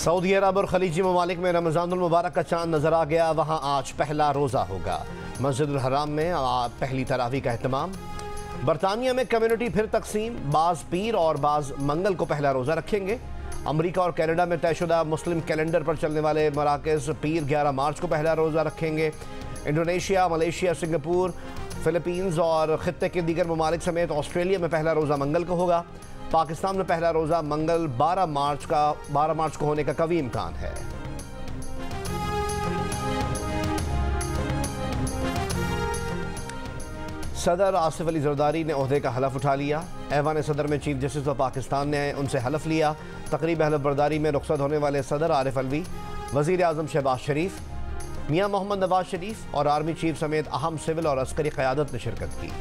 Saudi अरब और खलीजी ममालिक में रमज़ानुल मुबारक का चांद नज़र आ गया। वहाँ आज पहला रोज़ा होगा। मस्जिदुल हराम में पहली तरावी का एहतमाम। बरतानिया में कम्युनिटी फिर तकसीम, बाज़ पीर और बाज़ मंगल को पहला रोज़ा रखेंगे। अमरीका और कनाडा में तयशुदा मुस्लिम कैलेंडर पर चलने वाले मराकज़ पीर 11 मार्च को पहला रोज़ा रखेंगे। इंडोनेशिया, मलेशिया, सिंगापुर, फ़िलीपींस और ख़ित्ते के दीगर ममालिक समेत ऑस्ट्रेलिया में पहला रोज़ा मंगल को होगा। पाकिस्तान में पहला रोज़ा मंगल 12 मार्च को होने का कवी इम्कान है। सदर आसिफ अली जरदारी ने ओहदे का हलफ उठा लिया। ऐवान सदर में चीफ जस्टिस ऑफ पाकिस्तान ने उनसे हलफ लिया। तकरीब हलफ बरदारी में रुखसत होने वाले सदर आरिफ अलवी, वज़ीर आज़म शहबाज शरीफ, मियाँ मोहम्मद नवाज शरीफ और आर्मी चीफ समेत अहम सिविल और अस्करी क़यादत ने शिरकत की।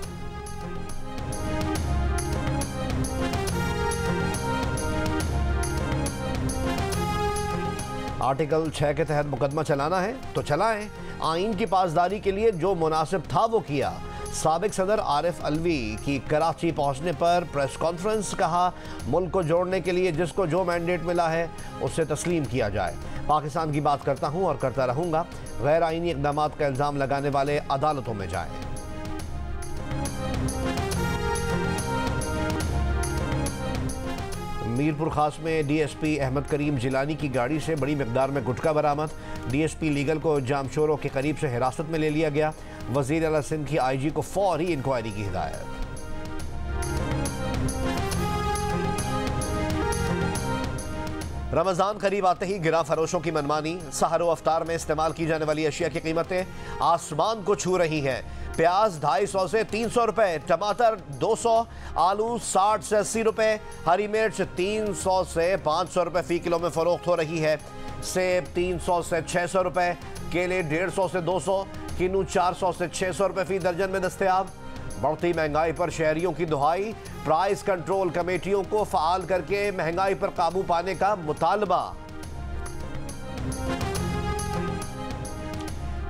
आर्टिकल 6 के तहत मुकदमा चलाना है तो चलाएं। आइन की पासदारी के लिए जो मुनासिब था वो किया। साबिक सदर आरिफ अलवी की कराची पहुंचने पर प्रेस कॉन्फ्रेंस, कहा मुल्क को जोड़ने के लिए जिसको जो मैंडेट मिला है उससे तस्लीम किया जाए। पाकिस्तान की बात करता हूं और करता रहूंगा। गैर आइनी इक़दाम का इल्ज़ाम लगाने वाले अदालतों में जाएं। मीरपुर खास में डीएसपी अहमद करीम जिलानी की गाड़ी से बड़ी मिकदार में गुटखा बरामद। डीएसपी लीगल को जामशोरों के करीब से हिरासत में ले लिया गया। वज़ीर आला सिंध की आईजी को फौरी इंक्वायरी की हिदायत। रमज़ान करीब आते ही गिरा फरोशों की मनमानी। सहर व अफ्तार में इस्तेमाल की जाने वाली अशिया की कीमतें आसमान को छू रही हैं। प्याज 250 से 300 रुपए, टमाटर 200, आलू 60 से 80 रुपए, हरी मिर्च 300 से 500 रुपए फी किलो में फरोख्त हो रही है। सेब 300 से 600 रुपए, केले 150 से 200, किन्नू 400 से 600 रुपए फी दर्जन में दस्तयाब। बढ़ती महंगाई पर शहरियों की दुहाई, प्राइस कंट्रोल कमेटियों को फ़ाल करके महंगाई पर काबू पाने का मुतालबा।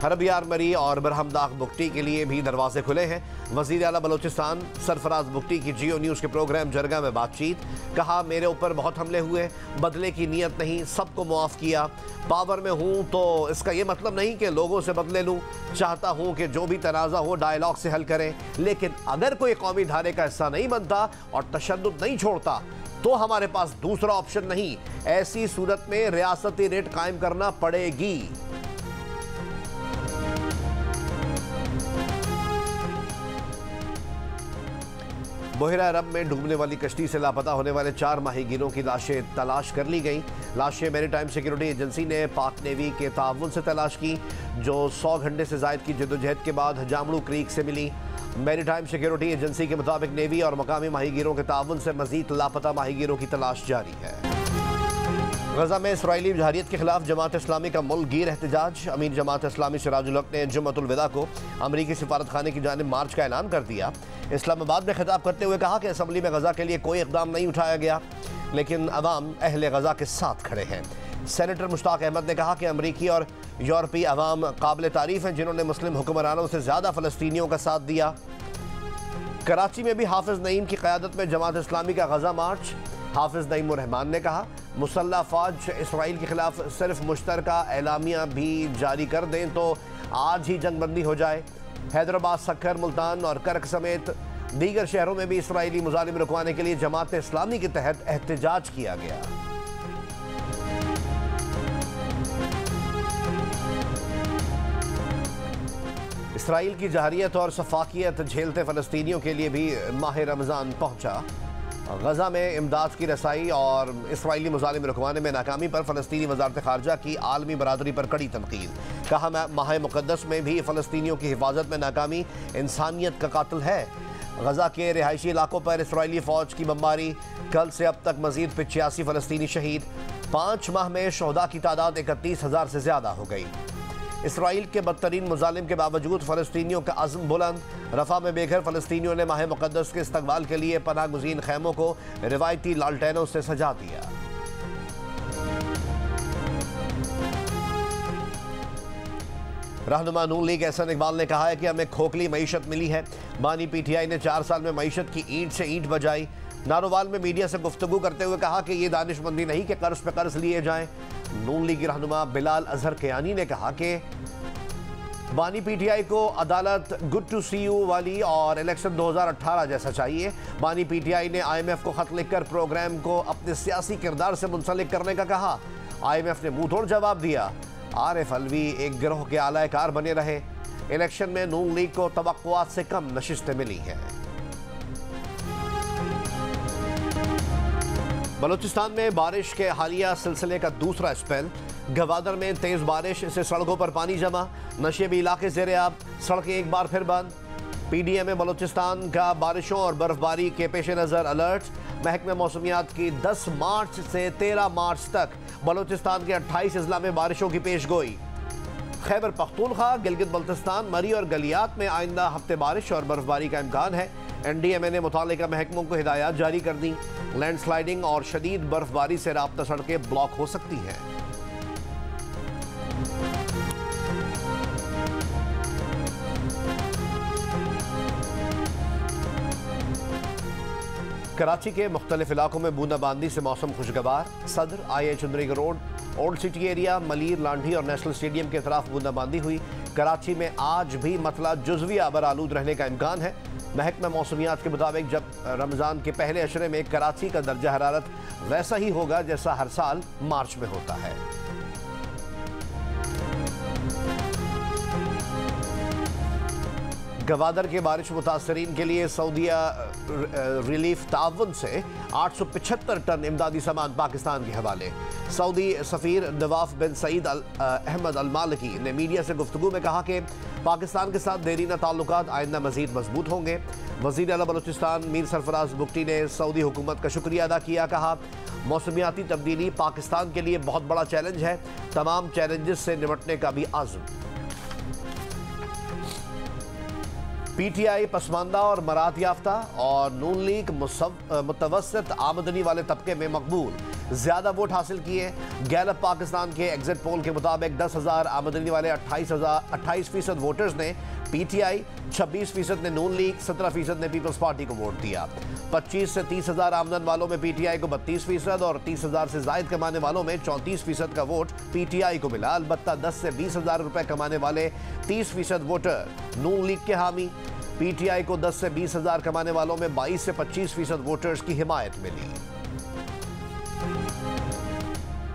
हरबियार मरी और बरहमदाग बुगटी के लिए भी दरवाजे खुले हैं। वज़ीर आला बलोचिस्तान सरफराज बुगटी की जियो न्यूज़ के प्रोग्राम जरगा में बातचीत, कहा मेरे ऊपर बहुत हमले हुए, बदले की नीयत नहीं, सबको मुआफ़ किया। पावर में हूँ तो इसका ये मतलब नहीं कि लोगों से बदले लूँ। चाहता हूँ कि जो भी तनाज़ा हो डायलॉग से हल करें, लेकिन अगर कोई कौमी धारे का हिस्सा नहीं बनता और तशद्दुद नहीं छोड़ता तो हमारे पास दूसरा ऑप्शन नहीं। ऐसी सूरत में रियासती रेट कायम करना पड़ेगी। बहरा अरब में डूबने वाली कश्ती से लापता होने वाले 4 माहीगीरों की लाशें तलाश कर ली गईं। लाशें मैरीटाइम सिक्योरिटी एजेंसी ने पाक नेवी के ताउन से तलाश की, जो 100 घंटे से ज़ायद की जद्दोजहद के बाद जामड़ू क्रीक से मिली। मैरीटाइम सिक्योरिटी एजेंसी के मुताबिक नेवी और मकामी माहीगीरों के ताउन से मज़ीद लापता माहीगीरों की तलाश जारी है। गजा में इसराइली जहारियत के खिलाफ जमात इस्लामी का मुल्क गिर एहतजाज। अमीर जमात इस्लामी सिराजुल हक ने जुम्मतुल विदा को अमरीकी सिफारत खाने की जानिब मार्च का ऐलान कर दिया। इस्लामाबाद में खिताब करते हुए कहा कि असम्बली में गजा के लिए कोई इक़दाम नहीं उठाया गया, लेकिन अवाम अहले गजा के साथ खड़े हैं। सेनेटर मुश्ताक अहमद ने कहा कि अमरीकी और यूरोपीय अवाम काबिल तारीफ़ हैं जिन्होंने मुस्लिम हुक्मरानों से ज़्यादा फ़लस्तीनियों का साथ दिया। कराची में भी हाफिज़ नईम की क़यादत में जमात इस्लामी का गजा मार्च। हाफिज़ नईम रहमान ने कहा मुसल्लह फ़ौज इसराइल के खिलाफ सिर्फ मुश्तरका एलामिया भी जारी कर दें तो आज ही जंगबंदी हो जाए। हैदराबाद, सक्खर, मुल्तान और कर्क समेत दीगर शहरों में भी इसराइली मुजालिम रुकवाने के लिए जमात इस्लामी के तहत एहतजाज किया गया। इसराइल की जहारियत और सफाकियत झेलते फ़लस्तीनियों के लिए भी माह रमज़ान पहुंचा। गजा में इमदाद की रसाई और इसराइली मुजालिम रुकवाने में नाकामी पर फ़लस्तीनी वज़ारत ख़ारजा की आलमी बरादरी पर कड़ी तनकीद। कहा माह मुक़द्दस में भी फ़लस्तीनियों की हिफाजत में नाकामी इंसानियत का कातिल है। गजा के रिहायशी इलाकों पर इसराइली फ़ौज की बमबारी, कल से अब तक मज़ीद 85 फ़लस्तीनी शहीद। 5 माह में शोहदा की तादाद 31,000 से ज़्यादा हो गई। इसराइल के बदतरीन मुजालिम के बावजूद फ़लस्तीनियों का अज़्म बुलंद। रफ़ा में बेघर फ़लस्तीनियों ने माह मुक़द्दस के इस्तक़बाल के लिए पनाह गुज़ीन खैमों को रिवायती लालटेनों से सजा दिया। रहनुमा नून लीग एहसन इकबाल ने कहा है कि हमें खोखली मईशत मिली है। बानी पीटीआई ने 4 साल में मईशत की ईंट से ईंट बजाई। नारोवाल में मीडिया से गुफ्तगू करते हुए कहा कि ये दानिशमंदी नहीं कि कर्ज पे कर्ज लिए जाएं। नून लीग रहनुमा बिलाल अजहर कियानी ने कहा कि बानी पीटीआई को अदालत गुड टू सी यू वाली और इलेक्शन 2018 जैसा चाहिए। बानी पीटीआई ने IMF को खत लिखकर प्रोग्राम को अपने सियासी किरदार से मुंसलिक करने का कहा। IMF ने मुंह तोड़ जवाब दिया। आरिफ अलवी एक गिरोह के आलाकार बने रहे। इलेक्शन में नून लीग को तवक्कुआत से कम नशिस्तें मिली हैं। बलूचिस्तान में बारिश के हालिया सिलसिले का दूसरा स्पेल। गवादर में तेज बारिश से सड़कों पर पानी जमा, नशेबी इलाके ज़ेर-ए-आब, सड़कें एक बार फिर बंद। PDM में बलूचिस्तान का बारिशों और बर्फबारी के पेश नज़र अलर्ट। महकमे मौसमियात की 10 मार्च से 13 मार्च तक बलूचिस्तान के 28 अजला में बारिशों की पेशगोई। खैबर पख्तूनख्वा, गिलगित बल्तिस्तान, मरी और गलियात में आइंदा हफ्ते बारिश और बर्फबारी का इम्कान है। NDMA ने मुतालिका महकमों को हिदायत जारी कर दी। लैंडस्लाइडिंग और शदीद बर्फबारी से राब्ता सड़कें ब्लॉक हो सकती हैं। कराची के मुख्तलिफ इलाकों में बूंदाबांदी से मौसम खुशगवार। सदर, IA Chundrigarh road, old city area, Malir, Landhi और नेशनल स्टेडियम के तरफ बूंदाबांदी हुई। कराची में आज भी मतला जुज़वी आबर आलूद रहने का इम्कान है। महकमा मौसमियात के मुताबिक जब रमज़ान के पहले अशरे में कराची का दर्जा हरारत वैसा ही होगा जैसा हर साल मार्च में होता है। गवादर के बारिश मुतासरीन के लिए सऊदीया रिलीफ ताउन से 875 टन इमदादी सामान पाकिस्तान के हवाले। सऊदी सफ़ीर नवाफ बिन सईद अहमद अल मालिकी ने मीडिया से गुफ्तगू में कहा कि पाकिस्तान के साथ देरीना ताल्लुकात आइंदा मज़ीद मजबूत होंगे। वज़ीर आला बलूचिस्तान मीर सरफराज बुगटी ने सऊदी हुकूमत का शुक्रिया अदा किया। कहा, मौसमियाती तब्दीली पाकिस्तान के लिए बहुत बड़ा चैलेंज है, तमाम चैलेंजेस से निपटने का भी आज़म। PTI पसमानदा और मरात याफ्ता और नून लीग मुतवस्सित आमदनी वाले तबके में मकबूल ज़्यादा वोट हासिल किए। गैलप पाकिस्तान के एग्जिट पोल के मुताबिक 10,000 आमदनी वाले 28% वोटर्स ने PTI, 26% ने नून लीग, 17% ने पीपल्स पार्टी को वोट दिया। 25 से 30,000 आमदन वालों में PTI को 32% और 30,000 से जायद कमाने वालों में 34% का वोट PTI को मिला। अलबत्ता 10 से 20,000 रुपए कमाने वाले 30% वोटर नून लीग के हामी। PTI को 10 से 20,000 कमाने वालों में 22 से 25% वोटर्स की हिमायत मिली।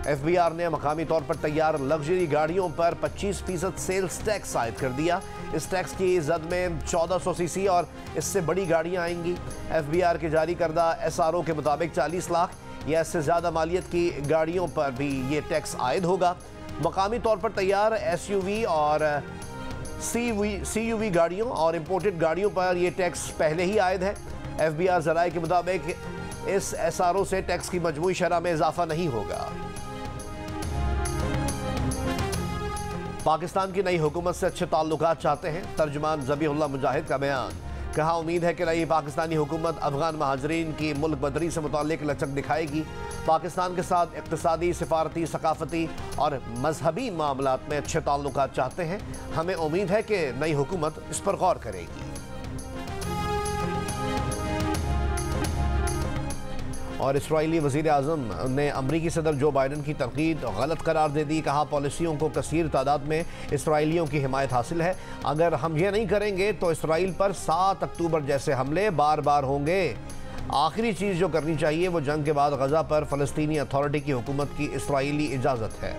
FBR ने मकामी तौर पर तैयार लग्जरी गाड़ियों पर 25% सेल्स टैक्स आयद कर दिया। इस टैक्स की जद में 1400 सीसी और इससे बड़ी गाड़ियां आएंगी। FBR के जारी करदा SRO के मुताबिक 40 लाख या इससे ज़्यादा मालियत की गाड़ियों पर भी ये टैक्स आयद होगा। मकामी तौर पर तैयार SUV और CUV गाड़ियों और इम्पोर्टेड गाड़ियों पर यह टैक्स पहले ही आयद है। FBR ज़राए के मुताबिक इस SRO से टैक्स की मजमूई शरह में इजाफा नहीं होगा। पाकिस्तान की नई हुकूमत से अच्छे ताल्लुकात चाहते हैं, तर्जुमान ज़बीहुल्लाह मुजाहिद का बयान। कहा, उम्मीद है कि नई पाकिस्तानी हुकूमत अफगान महाजरीन की मुल्क बदरी से मुताल्लिक लचक दिखाएगी। पाकिस्तान के साथ इक़्तिसादी, सिफारती, सकाफती और मजहबी मामलात में अच्छे ताल्लुकात चाहते हैं। हमें उम्मीद है कि नई हुकूमत इस पर गौर करेगी। और इसराइली वज़ीर आज़म ने अमरीकी सदर जो बाइडन की तनकीद गलत करार दे दी। कहा, पॉलिसियों को कसीर तादाद में इसराइलियों की हिमायत हासिल है। अगर हम ये नहीं करेंगे तो इसराइल पर 7 अक्टूबर जैसे हमले बार बार होंगे। आखिरी चीज़ जो करनी चाहिए वो जंग के बाद गज़ा पर फ़लस्तीनी अथॉरिटी की हुकूमत की इसराइली इजाज़त है।